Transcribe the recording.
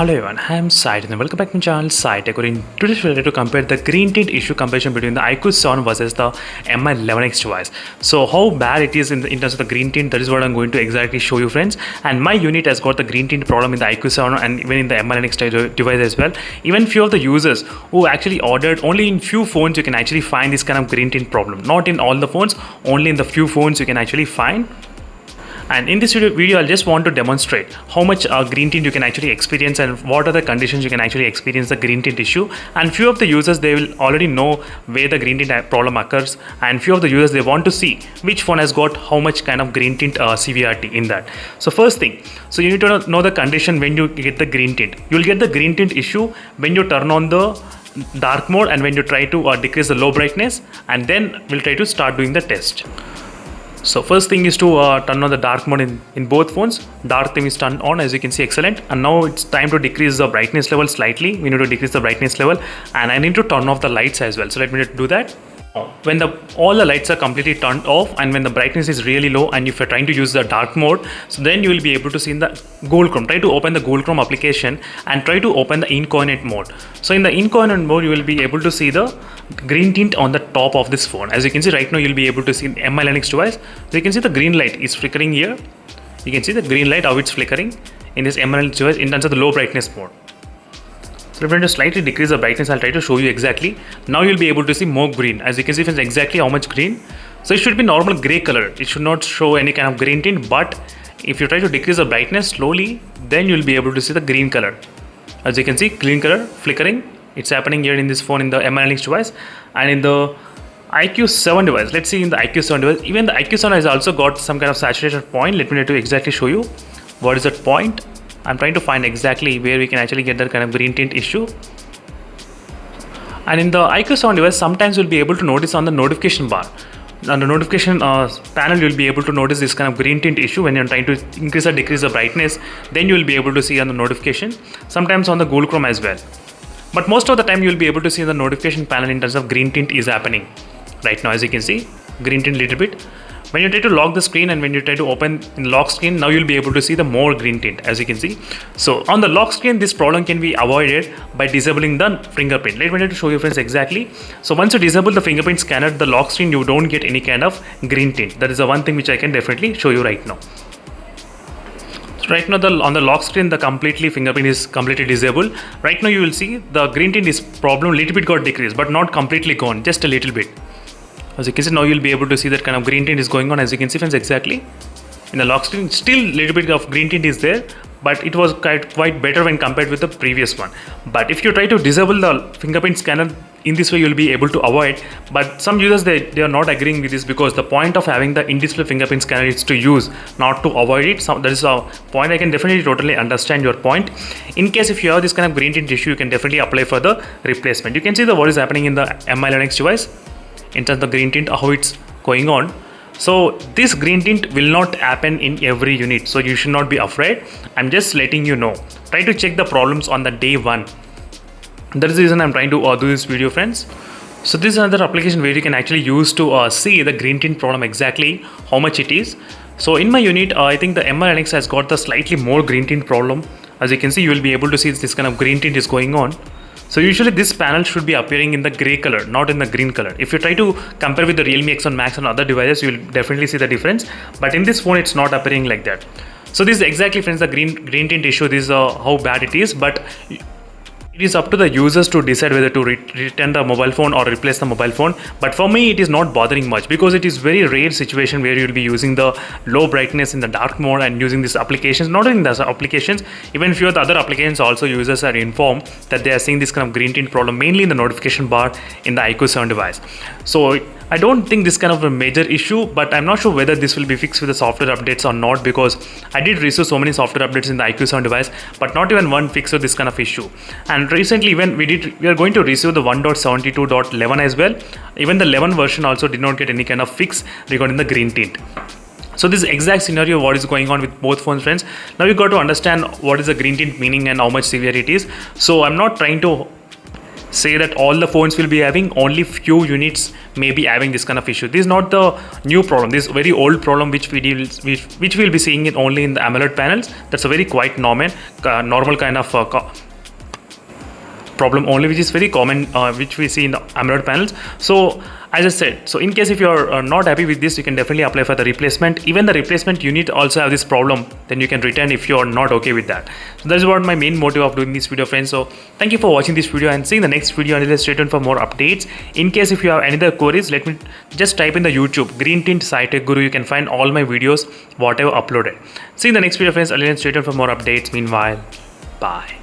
Hello everyone, I am Said and welcome back to my channel Said Tech. In today's video to compare the green tint issue comparison between the iQOO 7 versus the MI11X device. So how bad it is in terms of the green tint, that is what I'm going to exactly show you friends. And my unit has got the green tint problem in the iQOO 7 and even in the MI11X device as well. Even few of the users who actually ordered, only in few phones you can actually find this kind of green tint problem. Not in all the phones, only in the few phones you can actually find. And in this video, I just want to demonstrate how much green tint you can actually experience and what are the conditions you can actually experience the green tint issue. And few of the users, they will already know where the green tint problem occurs, and few of the users, they want to see which phone has got how much kind of green tint severity in that. So first thing, so you need to know the condition when you get the green tint. You will get the green tint issue when you turn on the dark mode and when you try to decrease the low brightness, and then we'll try to start doing the test. So first thing is to turn on the dark mode in both phones. Dark theme is turned on, as you can see, excellent. And now it's time to decrease the brightness level slightly. We need to decrease the brightness level, and I need to turn off the lights as well. So let me do that. When all the lights are completely turned off and when the brightness is really low, and if you're trying to use the dark mode, so then you will be able to see in the Google Chrome. Try to open the Google Chrome application and try to open the incognito mode. So in the incognito mode, you will be able to see the green tint on the top of this phone. As you can see right now, you'll be able to see the MI11X device. So you can see the green light is flickering here. You can see the green light, how it's flickering in this MI11X device in terms of the low brightness mode. So if I'm going to slightly decrease the brightness, I'll try to show you exactly. Now you'll be able to see more green. As you can see, it's exactly how much green. So it should be normal gray color. It should not show any kind of green tint, but if you try to decrease the brightness slowly, then you'll be able to see the green color. As you can see, green color flickering. It's happening here in this phone in the MI11X device, and in the iQOO 7 device. Let's see in the iQOO 7 device. Even the iQOO 7 has also got some kind of saturation point. Let me try to exactly show you what is that point. I'm trying to find exactly where we can actually get that kind of green tint issue. And in the iQOO 7 device, sometimes you'll be able to notice on the notification bar. On the notification panel, you'll be able to notice this kind of green tint issue when you're trying to increase or decrease the brightness. Then you'll be able to see on the notification, sometimes on the Google Chrome as well. But most of the time, you'll be able to see the notification panel in terms of green tint is happening. Right now, as you can see, green tint little bit. When you try to lock the screen and when you try to open in lock screen, now you'll be able to see the more green tint, as you can see. So on the lock screen, this problem can be avoided by disabling the fingerprint. Let me try to show you friends exactly. So once you disable the fingerprint scanner, the lock screen, you don't get any kind of green tint. That is the one thing which I can definitely show you right now. So right now on the lock screen, the fingerprint is completely disabled. Right now you will see the green tint is problem little bit got decreased, but not completely gone, just a little bit. As you can see, now you'll be able to see that kind of green tint is going on. As you can see friends, exactly in the lock screen, still little bit of green tint is there, but it was quite better when compared with the previous one. But if you try to disable the fingerprint scanner, in this way you'll be able to avoid. But some users, they are not agreeing with this, because the point of having the in-display fingerprint scanner is to use, not to avoid it. So that is a point I can definitely totally understand your point. In case if you have this kind of green tint issue, you can definitely apply for the replacement. You can see what is happening in the MI11X device in terms of the green tint, how it's going on. So this green tint will not happen in every unit, so you should not be afraid. I'm just letting you know. Try to check the problems on the day one. That is the reason I'm trying to do this video friends. So this is another application where you can actually use to see the green tint problem exactly how much it is. So in my unit, I think the MI11X has got the slightly more green tint problem. As you can see, you will be able to see this kind of green tint is going on. So usually this panel should be appearing in the gray color, not in the green color. If you try to compare with the Realme X1 Max and other devices, you will definitely see the difference. But in this phone, it's not appearing like that. So this is exactly friends the green tint issue. This is how bad it is. But it is up to the users to decide whether to return the mobile phone or replace the mobile phone. But for me, it is not bothering much, because it is very rare situation where you will be using the low brightness in the dark mode and using these applications. Not only the applications, even few of the other applications also, users are informed that they are seeing this kind of green tint problem mainly in the notification bar in the iQOO 7 device. So I don't think this kind of a major issue, but I'm not sure whether this will be fixed with the software updates or not, because I did receive so many software updates in the iQOO 7 device, but not even one fixed with this kind of issue. And recently when we are going to receive the 1.72.11 as well. Even the 11 version also did not get any kind of fix regarding the green tint. So this exact scenario what is going on with both phones friends. Now you got to understand what is the green tint meaning and how much severe it is. So I'm not trying to say that all the phones will be having, only few units may be having this kind of issue. This is not the new problem. This is a very old problem which which we'll be seeing it only in the AMOLED panels. That's a very quite normal kind of problem only, which is very common, which we see in the AMOLED panels. So as I said, so in case if you're not happy with this, you can definitely apply for the replacement. Even the replacement unit also have this problem, then you can return if you're not okay with that. So that's what my main motive of doing this video, friends. So thank you for watching this video and seeing the next video, and stay tuned for more updates. In case if you have any other queries, let me just type in the YouTube Green Tint SciTech Guru. You can find all my videos whatever uploaded. See you in the next video, friends. Stay tuned for more updates. Meanwhile, bye.